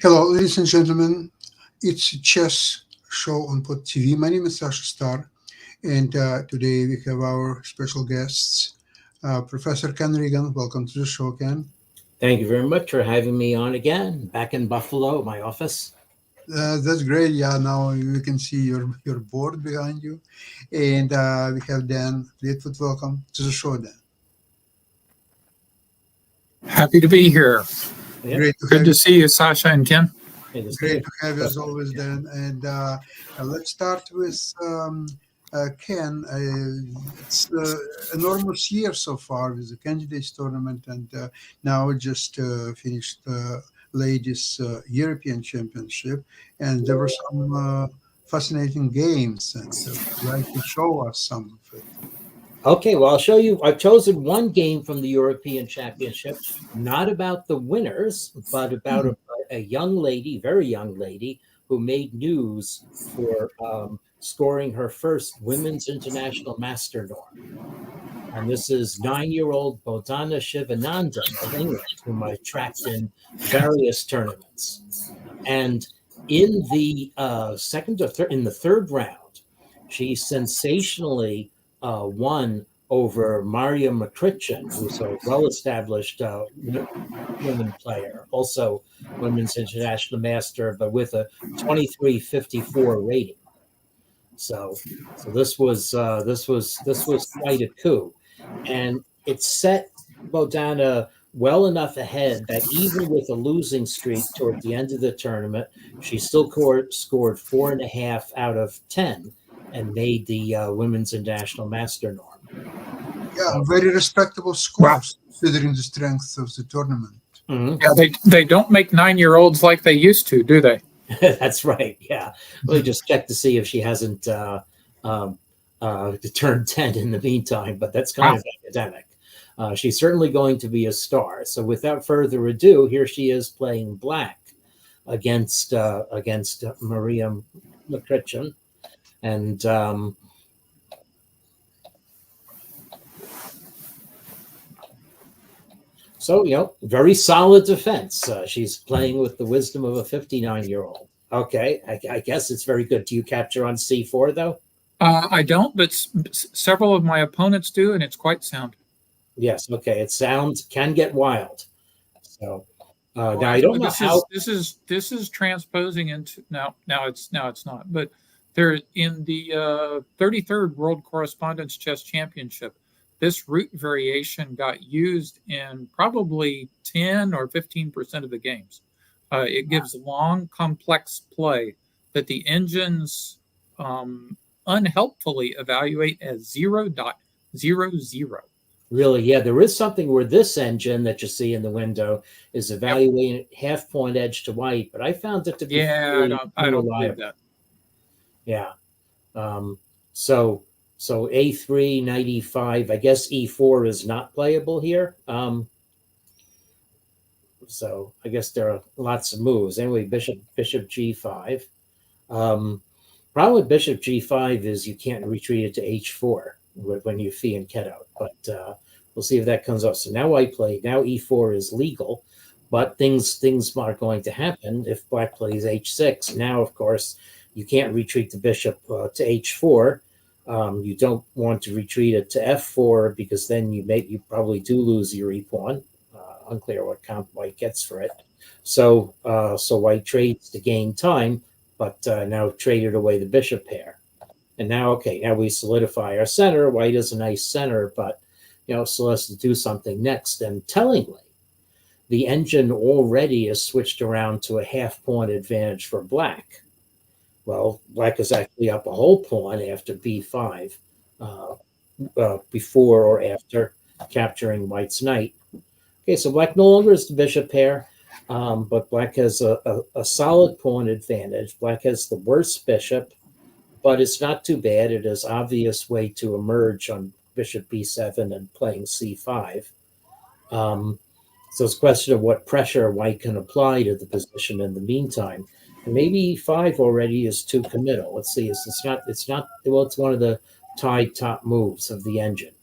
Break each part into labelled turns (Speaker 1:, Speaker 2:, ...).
Speaker 1: Hello, ladies and gentlemen. It's a chess show on Pod TV. My name is Sasha Star, and today we have our special guests, Professor Ken Regan. Welcome to the show, Ken.
Speaker 2: Thank you very much for having me on again, back in Buffalo, my office.
Speaker 1: That's great. Yeah, now you can see your board behind you, and we have Dan Fleetwood. Welcome to the show, Dan.
Speaker 3: Happy to be here.
Speaker 2: Yeah.
Speaker 1: Great to
Speaker 3: Good
Speaker 1: have
Speaker 3: to
Speaker 1: you.
Speaker 3: see you, Sasha and Ken.
Speaker 2: It is
Speaker 1: Great
Speaker 2: good.
Speaker 1: to have you as always, Dan. And let's start with Ken. It's enormous year so far with the candidates tournament, and now we just finished ladies European Championship, and there were some fascinating games, and would you like to show us some of it.
Speaker 2: Okay, well, I'll show you. I've chosen one game from the European Championship, not about the winners, but about a young lady, very young lady, who made news for scoring her first women's international master norm. And this is 9-year-old Bodhana Shivanandan of England, whom I tracked in various tournaments. And in the in the third round, she sensationally won over Maria Makrichin, who's a well-established women player, also women's international master, but with a 23.54 rating. So this was quite a coup, and it set Bodhana well enough ahead that even with a losing streak toward the end of the tournament, she still scored 4.5 out of 10 and made the women's international master norm.
Speaker 1: Yeah, very respectable scores considering the strength of the tournament.
Speaker 2: Mhm.
Speaker 3: Yeah, they don't make 9-year-olds like they used to, do they?
Speaker 2: That's right. Yeah. Let me just check to see if she hasn't turned 10 in the meantime, but that's kind of academic. She's certainly going to be a star. So without further ado, here she is playing black against Maria Makrichin. And so, very solid defense. She's playing with the wisdom of a 59-year-old. Okay, I guess it's very good. Do you capture on C4, though?
Speaker 3: I don't, but several of my opponents do, and it's quite sound.
Speaker 2: Yes, okay. It can get wild. So now I don't know how.
Speaker 3: This is transposing into now it's not, but there in the 33rd World Correspondence Chess Championship, this root variation got used in probably 10 or 15% of the games. It gives long, complex play that the engines unhelpfully evaluate as 0.00.
Speaker 2: Really, yeah, there is something where this engine that you see in the window is evaluating half point edge to white, but I found it to be
Speaker 3: I don't believe that.
Speaker 2: Yeah. So A3 95, I guess E4 is not playable here. So I guess there are lots of moves. Anyway, Bishop G5. Problem with Bishop G5 is you can't retreat it to H4 when you Phi and Ket out. But we'll see if that comes up. So now E4 is legal, but things are going to happen if Black plays H6. Now, of course, you can't retreat the bishop to H4. You don't want to retreat it to F4 because then you probably do lose your E-pawn. Unclear what comp White gets for it. So White trades to gain time, but now traded away the bishop pair. And now we solidify our center. White is a nice center, but still has to do something next. And tellingly, the engine already is switched around to a half pawn advantage for Black. Well, Black is actually up a whole pawn after B5, before or after capturing White's knight. Okay, so Black no longer is the bishop pair, but Black has a solid pawn advantage. Black has the worst bishop, but it's not too bad. It is obvious way to emerge on bishop B7 and playing C5. So it's a question of what pressure White can apply to the position in the meantime. And maybe E5 already is too committal. Let's see. It's one of the tied top moves of the engine.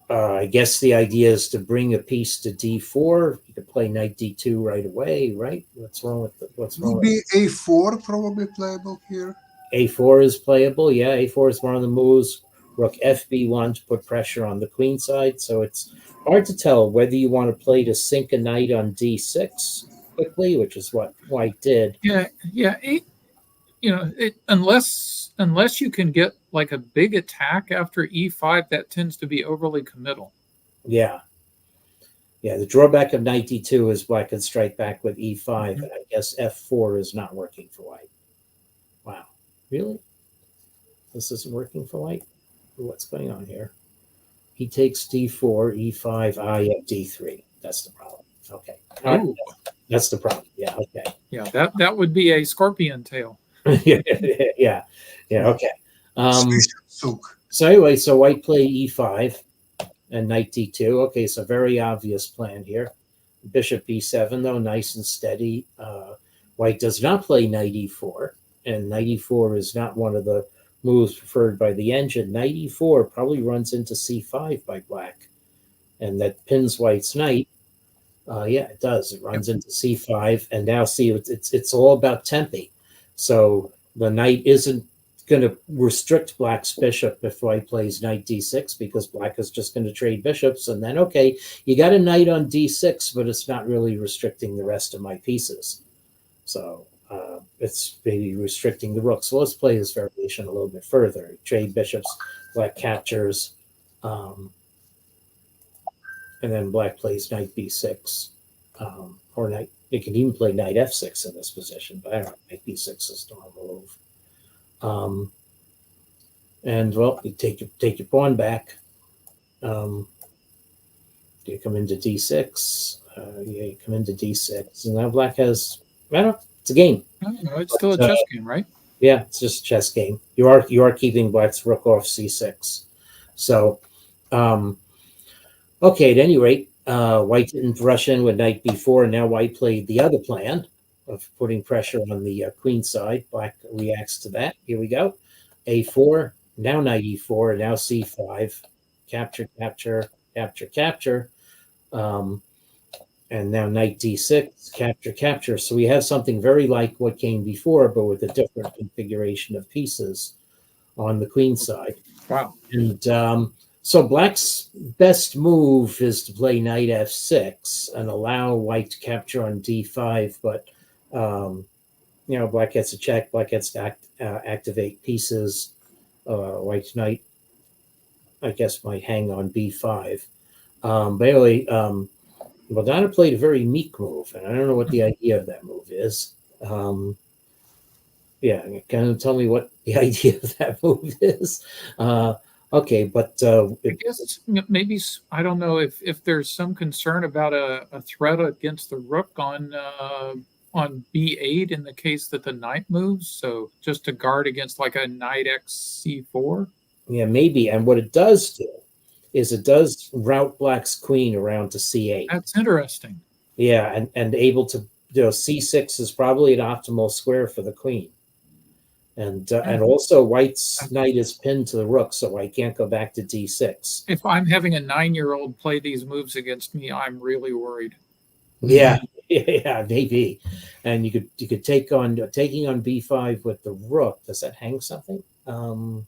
Speaker 2: I guess the idea is to bring a piece to d4. You could play knight d2 right away, right? What's wrong with what's wrong with
Speaker 1: Maybe a4 probably playable here.
Speaker 2: a4 is playable? Yeah, a4 is one of the moves. Rook fb1 to put pressure on the queen side. So it's hard to tell whether you want to play to sink a knight on d6 quickly, which is what White did.
Speaker 3: Yeah, yeah. Unless you can get like a big attack after e5, that tends to be overly committal.
Speaker 2: Yeah. Yeah, the drawback of knight d2 is Black can strike back with e5,
Speaker 3: Mhm.
Speaker 2: and I guess f4 is not working for White. Wow. Really? This isn't working for White? What's going on here? He takes d4, e5, yeah, d3. That's the problem. Okay. All right.
Speaker 3: Ooh,
Speaker 2: That's the problem. Yeah, okay.
Speaker 3: yeah, that would be a scorpion tail.
Speaker 2: yeah. Okay.
Speaker 1: Sook.
Speaker 2: So anyway, so White played e5 and knight d2. Okay, so very obvious plan here. Bishop b7, though, nice and steady. White does not play knight e4, and knight e4 is not one of the moves preferred by the engine. Knight e4 probably runs into c5 by Black, and that pins White's knight. Yeah, it does. It runs into c5, and now see it's all about tempi. So the knight isn't going to restrict Black's bishop if White plays knight d6, because Black is just going to trade bishops, and then okay, you got a knight on d6, but it's not really restricting the rest of my pieces. So it's maybe restricting the rook. So let's play this variation a little bit further. Trade bishops, Black captures, and then Black plays knight b6, or knight. You can even play knight f6 in this position, but I don't know. Knight b6 is the normal move. And well, you take your pawn back. You come into d6. Yeah, you come into d6, and now Black has. I don't know. It's a game.
Speaker 3: I don't know. It's still a chess game, right?
Speaker 2: Yeah, it's just a chess game. You are keeping Black's rook off c6. So, okay. At any rate, White didn't rush in with knight b4, and now White played the other plan of putting pressure on the queen side. Black reacts to that. Here we go. a4, now knight e4, now c5, capture, capture, capture, capture, and now knight d6, capture, capture. So we have something very like what came before, but with a different configuration of pieces on the queen side.
Speaker 3: Wow.
Speaker 2: And so Black's best move is to play knight f6 and allow White to capture on d5, but Black gets a check. Black gets to activate pieces. White's knight, I guess, might hang on b5. But anyway, Madonna played a very meek move, and I don't know what the idea of that move is. Yeah, kind of tell me what the idea of that move is. Okay, but
Speaker 3: I guess maybe I don't know if there's some concern about a threat against the rook on b8 in the case that the knight moves. So just to guard against like a knight x c4.
Speaker 2: Yeah, maybe. And what it does do is it does route Black's queen around to c8.
Speaker 3: That's interesting.
Speaker 2: Yeah, and able to, c6 is probably an optimal square for the queen. And also White's knight is pinned to the rook, so White can't go back to d6.
Speaker 3: If I'm having a 9-year-old play these moves against me, I'm really worried.
Speaker 2: Yeah, maybe. And you could taking on b5 with the rook. Does that hang something? No.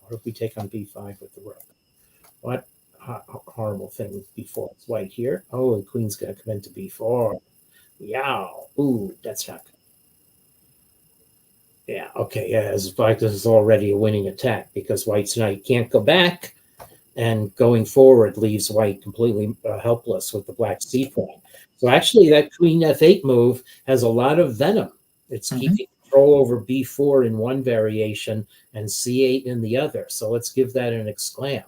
Speaker 2: What if we take on b5 with the rook? What horrible thing before it's White here? Oh, the queen's gonna come into b4. Yow. Ooh, that's not good. Yeah, okay, yeah, as Black, this is already a winning attack because White's knight can't go back, and going forward leaves White completely helpless with the Black c pawn. So actually, that queen f8 move has a lot of venom. It's keeping control over b4 in one variation and c8 in the other. So let's give that an exclam.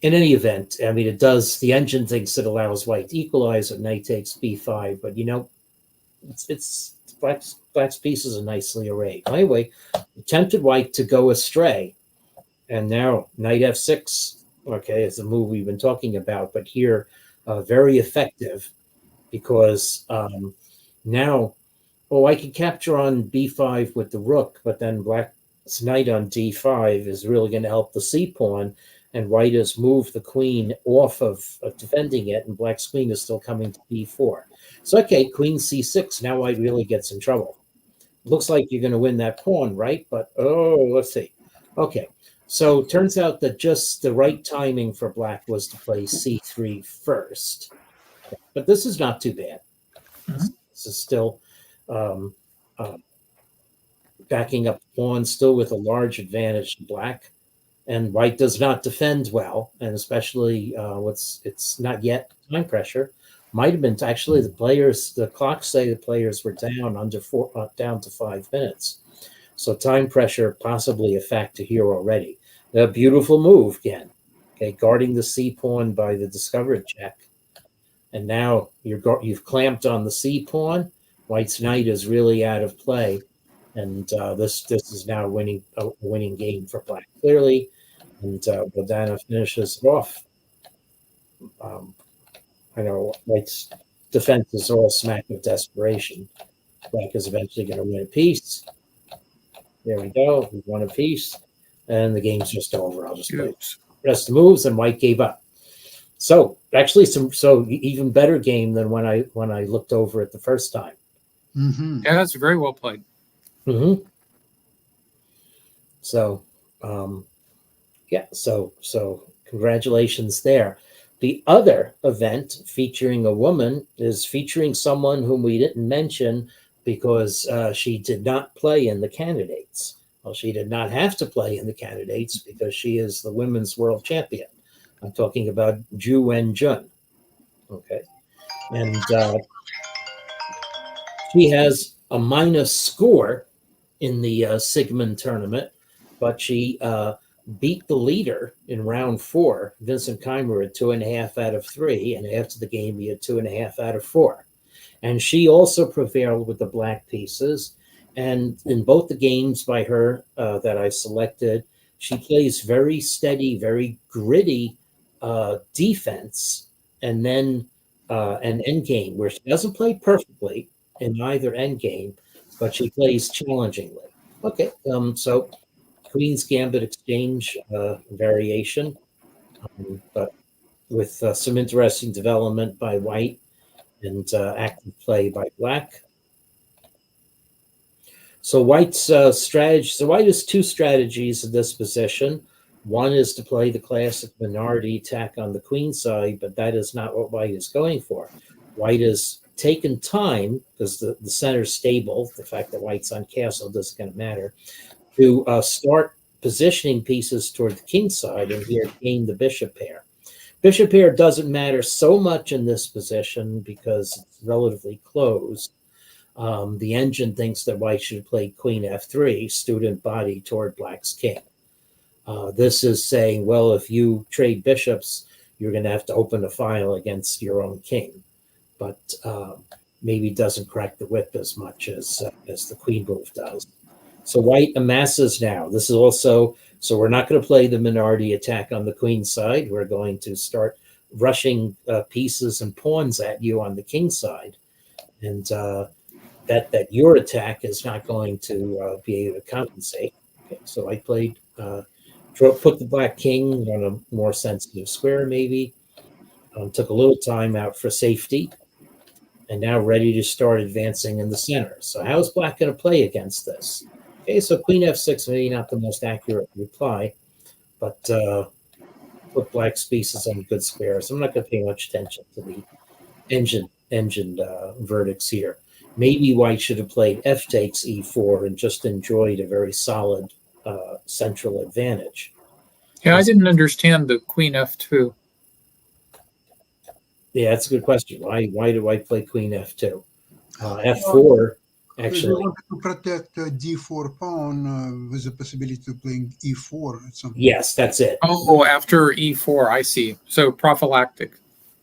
Speaker 2: In any event, I mean, it does. The engine thinks it allows White to equalize when knight takes b5, but it's Black's pieces are nicely arrayed. Anyway, tempted White to go astray, and now knight f6. Okay, is the move we've been talking about, but here very effective because now, I can capture on b5 with the rook, but then Black This knight on d5 is really going to help the c pawn, and white has moved the queen off of defending it, and black's queen is still coming to b4. So, okay, queen c6. Now white really gets in trouble. Looks like you're going to win that pawn, right? But, let's see. Okay, so turns out that just the right timing for black was to play c3 first. But this is not too bad.
Speaker 3: Mhm.
Speaker 2: This is still backing up the pawn, still with a large advantage to black. And white does not defend well, and especially it's not yet time pressure. Might have been actually the clocks say the players were down down to 5 minutes. So time pressure possibly a factor here already. A beautiful move again. Okay, guarding the c pawn by the discovered check. And now you've clamped on the c pawn. White's knight is really out of play, and this is now a winning game for black clearly. And Bodana finishes it off. I know White's defense is all smack of desperation. Black is eventually going to win a piece. There we go. We won a piece, and the game's just over. I'll just play
Speaker 3: Oops.
Speaker 2: the rest of the moves, and White gave up. So actually, even better game than when I looked over it the first time.
Speaker 1: Mm-hmm.
Speaker 3: Yeah, that's very well played.
Speaker 2: Mm-hmm. So, yeah. So congratulations there. The other event featuring a woman is featuring someone whom we didn't mention because she did not play in the candidates. Well, she did not have to play in the candidates because she is the women's world champion. I'm talking about Ju Wen-jun. Okay. And she has a minus score in the Sigmund tournament, but she beat the leader in round 4, Vincent Keimer, at 2.5 out of 3. And after the game, he had 2.5 out of 4. And she also prevailed with the black pieces. And in both the games by her that I selected, she plays very steady, very gritty defense, and then an endgame where she doesn't play perfectly in either endgame, but she plays challengingly. Okay, so Queen's Gambit exchange variation, but with some interesting development by white and active play by black. So white's strategy. So white has 2 strategies in this position. One is to play the classic minority attack on the queen side, but that is not what white is going for. White has taken time, because the center's stable, the fact that white's on castle doesn't going to matter, to start positioning pieces toward the king side and here gain the bishop pair. Bishop pair doesn't matter so much in this position because it's relatively closed. The engine thinks that white should play queen f3, student body toward black's king. This is saying, well, if you trade bishops, you're going to have to open a file against your own king. But maybe doesn't crack the whip as much as the queen move does. So white amasses now. This is also, so we're not going to play the minority attack on the queen side. We're going to start rushing pieces and pawns at you on the king side. And that your attack is not going to be able to compensate. Okay, so I played, put the black king on a more sensitive square maybe. Took a little time out for safety. And now ready to start advancing in the center. So how is black going to play against this? Okay, so queen f6, maybe not the most accurate reply, but put black's pieces on good squares. I'm not going to pay much attention to the engine verdicts here. Maybe white should have played f takes e4 and just enjoyed a very solid central advantage.
Speaker 3: Yeah, I didn't understand the queen f2.
Speaker 2: Yeah, that's a good question. Why did white play queen f2? F4
Speaker 1: They
Speaker 2: actually.
Speaker 1: wanted to protect d4 pawn with the possibility of playing e4 at some point.
Speaker 2: Yes, that's it.
Speaker 3: Oh, after e4, I see. So prophylactic.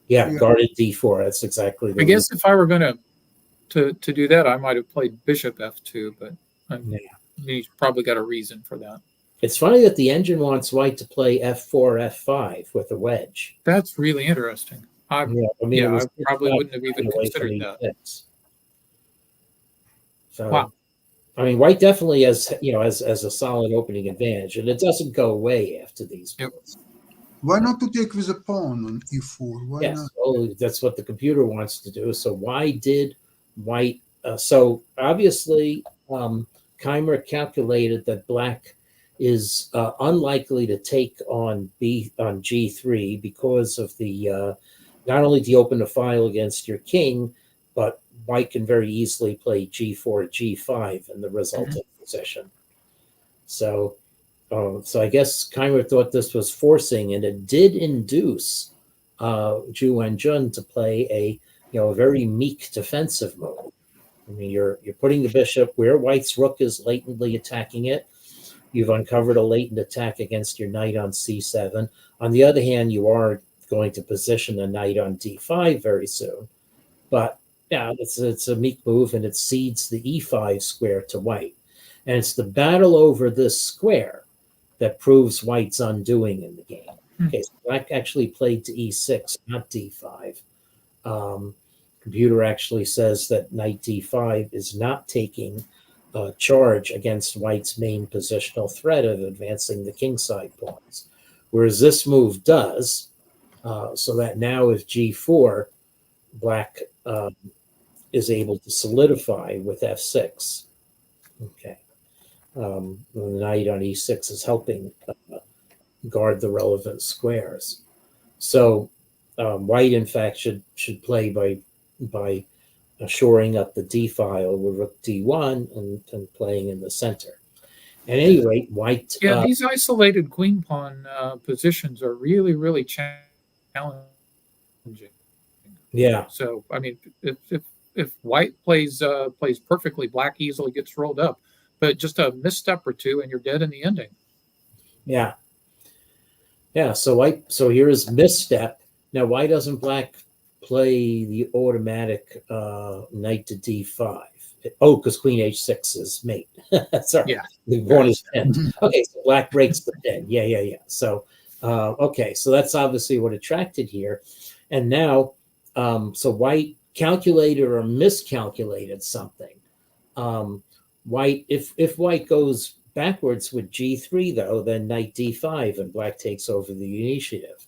Speaker 2: Yeah,
Speaker 1: Yeah.
Speaker 2: guarded d4. That's exactly the
Speaker 3: I guess if I were going to do that, I might have played bishop f2, but
Speaker 2: Yeah.
Speaker 3: he's probably got a reason for that.
Speaker 2: It's funny that the engine wants white to play f4, f5 with a wedge.
Speaker 3: That's really interesting.
Speaker 2: Yeah, I mean,
Speaker 3: Yeah,
Speaker 2: it was
Speaker 3: I probably wouldn't have even
Speaker 2: away from
Speaker 3: considered that.
Speaker 2: e6. So,
Speaker 3: Wow.
Speaker 2: I mean, white definitely has, as a solid opening advantage, and it doesn't go away after these
Speaker 3: Yep.
Speaker 2: moves.
Speaker 1: Why not to take with a pawn on e4? Why
Speaker 2: Yes,
Speaker 1: not?
Speaker 2: that's what the computer wants to do. So why did white? So obviously, Keimer calculated that black is unlikely to take on g3 because of the not only do you open the file against your king, but white can very easily play g4, g5 in the resulting position. So, so I guess Keimer thought this was forcing, and it did induce Zhu Wenjun to play a very meek defensive move. I mean, you're putting the bishop where white's rook is latently attacking it. You've uncovered a latent attack against your knight on c7. On the other hand, you are going to position the knight on d5 very soon. But yeah, it's a meek move, and it cedes the e5 square to white. And it's the battle over this square that proves white's undoing in the game. Okay, so black actually played to e6, not d5. Computer actually says that knight d5 is not taking charge against white's main positional threat of advancing the kingside pawns, whereas this move does. So that now if g4, black is able to solidify with f6. Okay. The knight on e6 is helping guard the relevant squares. So white, in fact, should play by shoring up the d file with rook d1 and playing in the center. At any rate, white.
Speaker 3: Yeah, these isolated queen pawn positions are really, really challenging.
Speaker 2: Yeah.
Speaker 3: So I mean, if white plays perfectly, black easily gets rolled up. But just a misstep or two, and you're dead in the ending.
Speaker 2: Yeah. Yeah. So here's misstep. Now, why doesn't black play the automatic knight to d5? Oh, because queen h6 is mate. Sorry.
Speaker 3: Yeah.
Speaker 2: The pawn is pinned. Okay, so black breaks the pin. Yeah. So, okay, so that's obviously what attracted here. And now, so white calculated or miscalculated something. White, if white goes backwards with g3, though, then knight d5, and black takes over the initiative.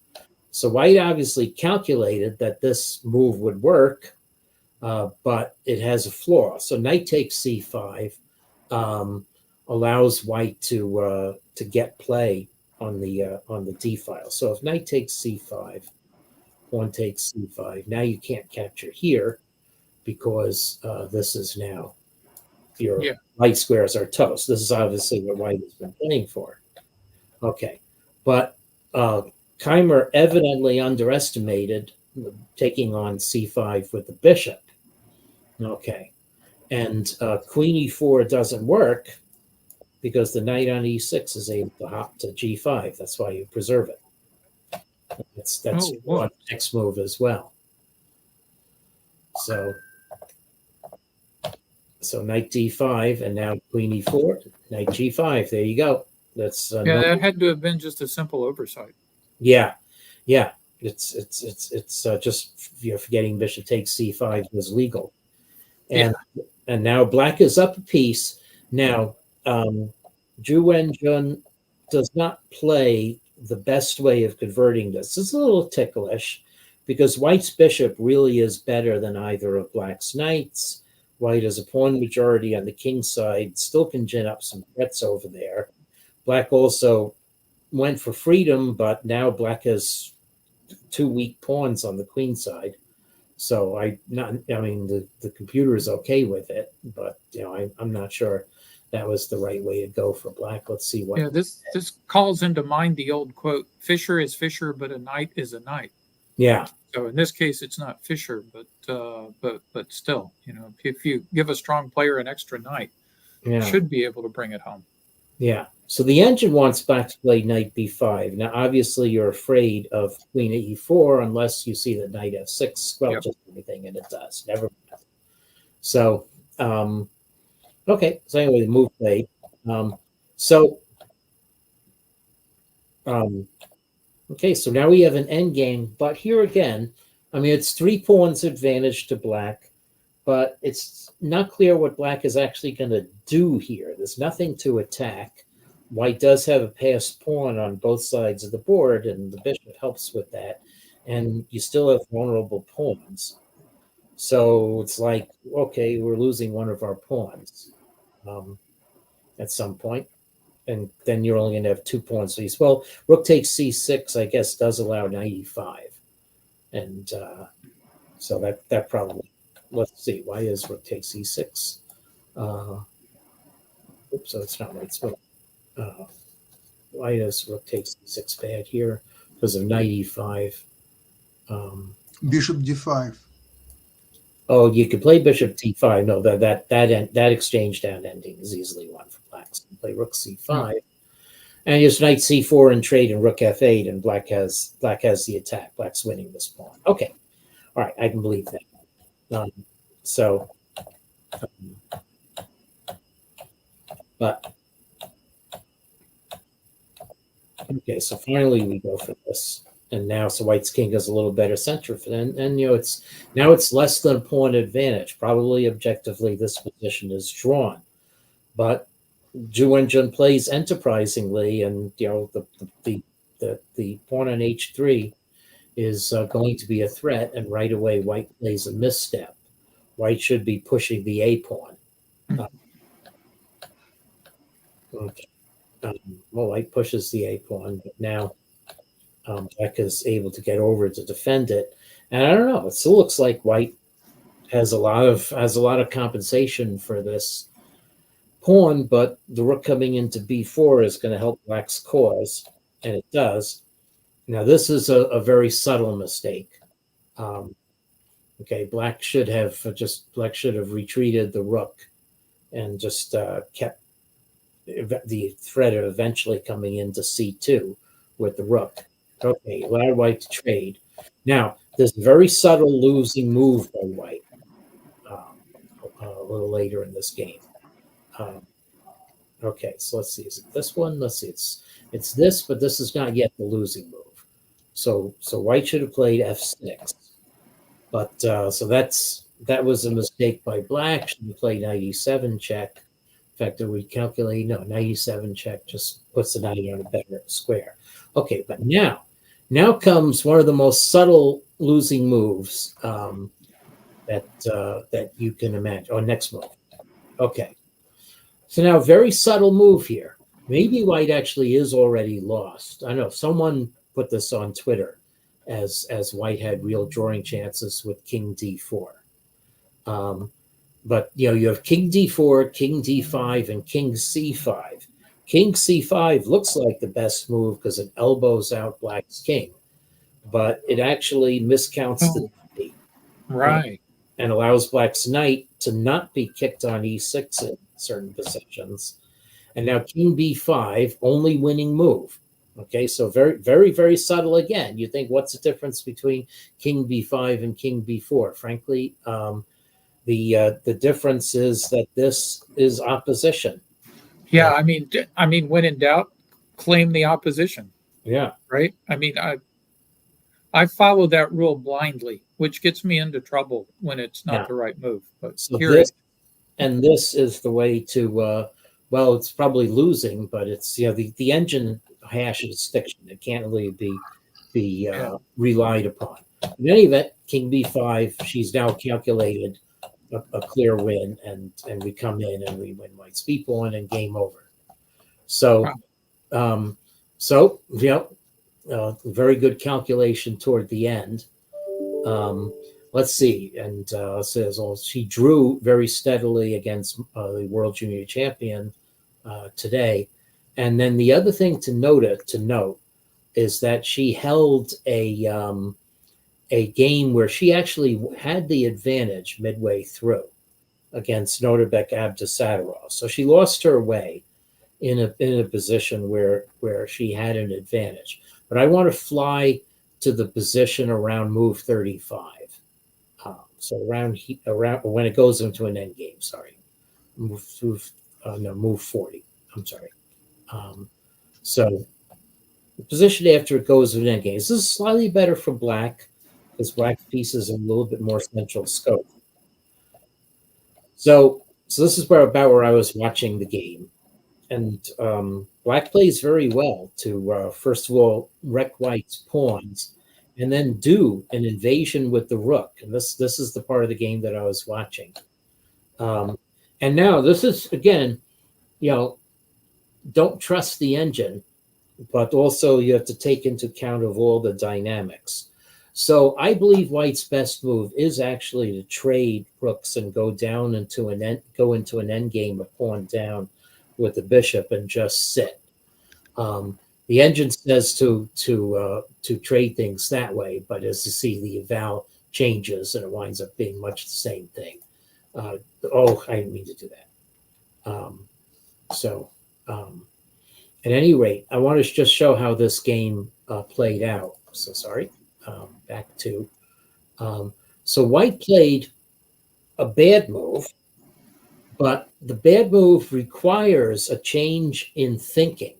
Speaker 2: So white obviously calculated that this move would work, but it has a flaw. So knight takes c5 allows white to get play on the d file. So if knight takes c5, pawn takes c5. Now you can't capture here because this is now your light squares are toast. This is obviously what white has been playing for. Okay, but Keimer evidently underestimated taking on c5 with the bishop. Okay, and queen e4 doesn't work because the knight on e6 is able to hop to g5. That's why you preserve it. That's your next move as well. So knight d5, and now queen e4, knight g5. There you go. That's
Speaker 3: that had to have been just a simple oversight.
Speaker 2: Yeah. It's just forgetting bishop takes c5 was legal, and now black is up a piece. Now Zhu Wenjun does not play the best way of converting this. It's a little ticklish because white's bishop really is better than either of black's knights. White has a pawn majority on the king side, still can gin up some threats over there. Black also went for freedom, but now black has two weak pawns on the queen side. So the computer is okay with it, but I'm not sure that was the right way to go for black. Let's see what.
Speaker 3: Yeah, this calls into mind the old quote: "Fisher is Fisher, but a knight is a knight."
Speaker 2: Yeah.
Speaker 3: So in this case, it's not Fisher, but still, if you give a strong player an extra knight, you should be able to bring it home.
Speaker 2: Yeah. So the engine wants black to play knight b5. Now, obviously, you're afraid of queen e4 unless you see that knight f6 squelches everything, and it does. Never mind. So, okay. So anyway, the move played. Okay, so now we have an end game, but here again, I mean, it's 3 pawns advantage to black. but it's not clear what black is actually going to do here. There's nothing to attack. White does have a passed pawn on both sides of the board, and the bishop helps with that. And you still have vulnerable pawns. So it's like, okay, we're losing one of our pawns at some point. And then you're only going to have 2 pawns. Well, rook takes c6, I guess, does allow knight e5. And so that probably, let's see, why is rook takes e6? Oops, so it's not right. So, why is rook takes e6 bad here? Because of knight e5.
Speaker 1: Bishop d5.
Speaker 2: Oh, you could play bishop d5. No, that exchange down ending is easily won for black. So you play rook c5, and just knight c4 and trade and rook f8, and black has the attack. Black's winning this pawn. Okay, all right, I can believe that. But okay, so finally we go for this. And now, so white's king has a little better center for them. And it's less than a pawn advantage. Probably objectively, this position is drawn. But Zhu Wenjun plays enterprisingly, and the pawn on h3 is going to be a threat. And right away, white plays a misstep. White should be pushing the a pawn. Okay. Well, white pushes the a pawn, but now black is able to get over to defend it, and I don't know. It still looks like white has a lot of compensation for this pawn, but the rook coming into b4 is going to help black's cause, and it does. Now this is a very subtle mistake. Okay, black should have retreated the rook and just kept the threat of eventually coming into c2 with the rook. Okay, allowed white to trade. Now, there's a very subtle losing move by white a little later in this game. Okay, so let's see. Is it this one? Let's see. It's this, but this is not yet the losing move. So white should have played f6. But so that was a mistake by black. Should have played knight e7 check. In fact, we calculate, no, knight e7 check just puts the knight on a better square. Okay, but now comes one of the most subtle losing moves that you can imagine. Oh, next move. Okay. So now very subtle move here. Maybe white actually is already lost. I know someone put this on Twitter as white had real drawing chances with king d4. But you have king d4, king d5, and king c5. King c5 looks like the best move because it elbows out black's king, but it actually miscounts the knight.
Speaker 3: Right.
Speaker 2: And allows black's knight to not be kicked on e6 in certain positions. And now king b5, only winning move. Okay, so very, very, very subtle again. You think, what's the difference between king b5 and king b4? Frankly, the difference is that this is opposition.
Speaker 3: Yeah, I mean, when in doubt, claim the opposition.
Speaker 2: Yeah.
Speaker 3: Right. I mean, I follow that rule blindly, which gets me into trouble when it's not the right move. But
Speaker 2: so
Speaker 3: here
Speaker 2: this is the way to. Well, it's probably losing, but it's the engine hash is fiction. It can't really be relied upon. In any event, king b5. She's now calculated a clear win, and we come in and we win white's b pawn and game over. So, very good calculation toward the end. Let's see, and says she drew very steadily against the world junior champion today, and then the other thing to note is that she held a game where she actually had the advantage midway through against Norbek Abdusattorov. So she lost her way in a position where she had an advantage. But I want to fly to the position around move 35. So around when it goes into an end game. Sorry, move 40. I'm sorry. So the position after it goes to an end game. This is slightly better for black, because black pieces are a little bit more central scope. So this is about where I was watching the game, and Black plays very well to first of all wreck White's pawns, and then do an invasion with the rook. And this is the part of the game that I was watching. Um, and now this is again, you know, don't trust the engine, but also you have to take into account of all the dynamics. So I believe White's best move is actually to trade rooks and go into an end game, a pawn down with the bishop, and just sit. The engine says to trade things that way, but as you see, the eval changes and it winds up being much the same thing. I didn't mean to do that. At any rate, I want to just show how this game played out. So sorry. Back to so White played a bad move, but the bad move requires a change in thinking.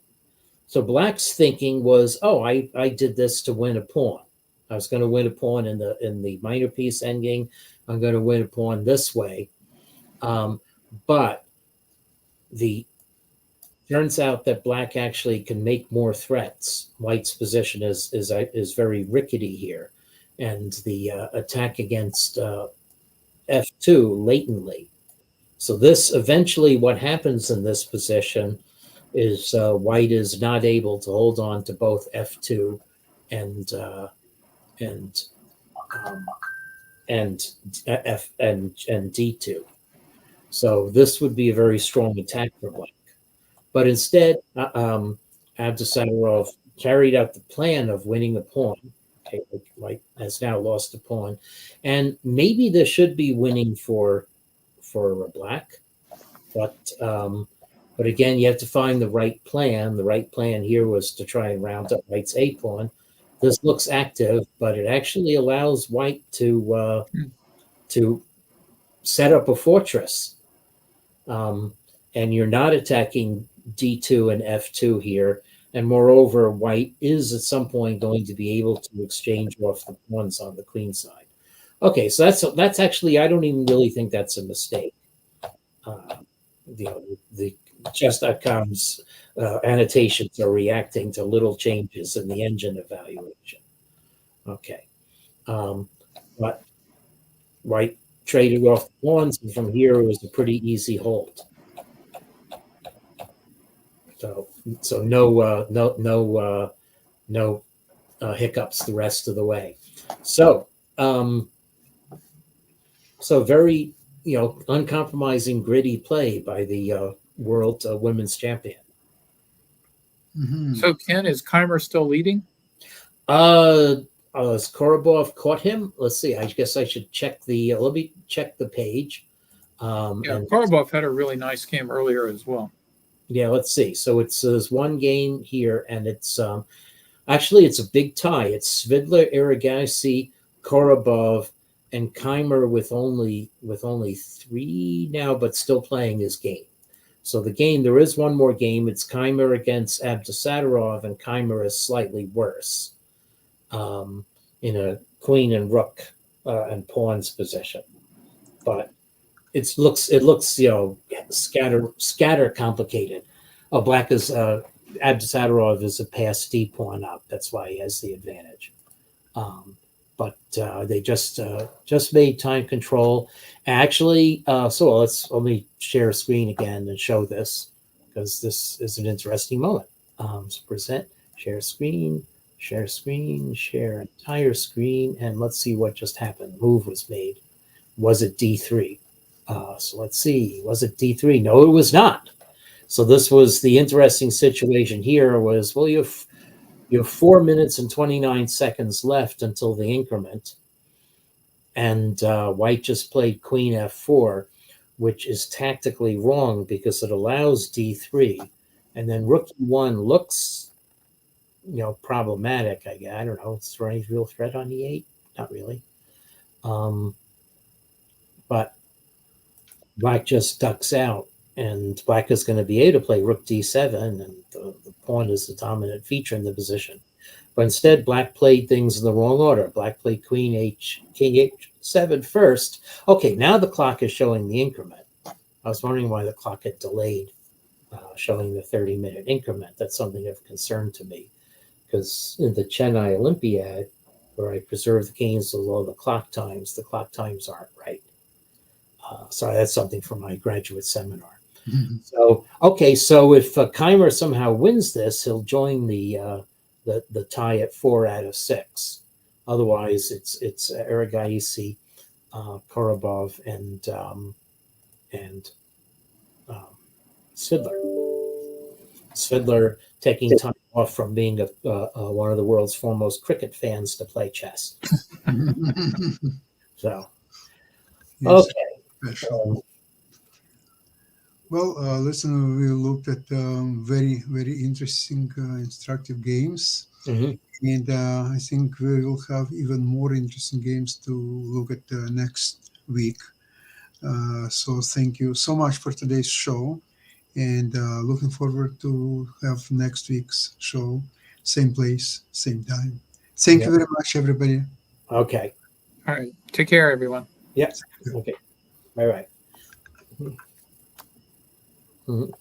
Speaker 2: So Black's thinking was, I did this to win a pawn. I was going to win a pawn in the minor piece endgame. I'm going to win a pawn this way, but turns out that Black actually can make more threats. White's position is very rickety here, and the attack against f2 latently. So this eventually, what happens in this position is White is not able to hold on to both f2 and d2. So this would be a very strong attack for Black. But instead, Abdusattorov carried out the plan of winning a pawn. Okay, White has now lost a pawn, and maybe there should be winning for Black, but again, you have to find the right plan. The right plan here was to try and round up White's a pawn. This looks active, but it actually allows White to set up a fortress, and you're not attacking d2 and f2 here. And moreover, White is at some point going to be able to exchange off the pawns on the queen side. Okay, so that's actually, I don't even really think that's a mistake. The chess.com's annotations are reacting to little changes in the engine evaluation. Okay, but White traded off the pawns, and from here it was a pretty easy hold. So no hiccups the rest of the way. So very uncompromising, gritty play by the world women's champion.
Speaker 1: Mhm.
Speaker 3: So Ken, is Keimer still leading?
Speaker 2: Has Korobov caught him? Let's see. I guess I should check the. Let me check the page.
Speaker 3: Korobov had a really nice game earlier as well.
Speaker 2: Yeah, let's see. So there's one game here, and it's actually it's a big tie. It's Svidler, Erigaisi, Korobov, and Keimer with only 3 now, but still playing his game. So the game, there is one more game. It's Keimer against Abdusattorov, and Keimer is slightly worse in a queen and rook and pawns position, but it looks scatter complicated. Black is Abdusattorov is a past D pawn up. That's why he has the advantage. But they just made time control. Actually, so let me share a screen again and show this, because this is an interesting moment. So present, share screen, share entire screen, and let's see what just happened. Move was made. Was it D3? So let's see. Was it D3? No, it was not. So this was the interesting situation here was, well, you have 4 minutes and 29 seconds left until the increment. And White just played queen f4, which is tactically wrong because it allows d3. And then rook e1 looks, problematic, I guess. I don't know. Is there any real threat on e8? Not really. But Black just ducks out, and Black is going to be able to play rook d7, and the pawn is the dominant feature in the position. But instead, Black played things in the wrong order. Black played king h7 first. Okay, now the clock is showing the increment. I was wondering why the clock had delayed, showing the 30-minute increment. That's something of concern to me, because in the Chennai Olympiad, where I preserve the games below the clock times aren't right. So that's something for my graduate seminar. So okay, so if Keimer somehow wins this, he'll join the tie at 4 out of 6. Otherwise, it's Erigaisi, Korobov, and Svidler taking time off from being one of the world's foremost cricket fans to play chess. So
Speaker 1: Yes,
Speaker 2: okay.
Speaker 1: special. Well, listen, we looked at very, very interesting, instructive games.
Speaker 2: Mhm.
Speaker 1: And I think we will have even more interesting games to look at next week. So thank you so much for today's show. And looking forward to have next week's show. Same place, same time. Thank
Speaker 2: Yeah.
Speaker 1: you very much, everybody.
Speaker 2: Okay.
Speaker 3: All right. Take care, everyone.
Speaker 2: Yeah. Okay. Bye bye. Mhm.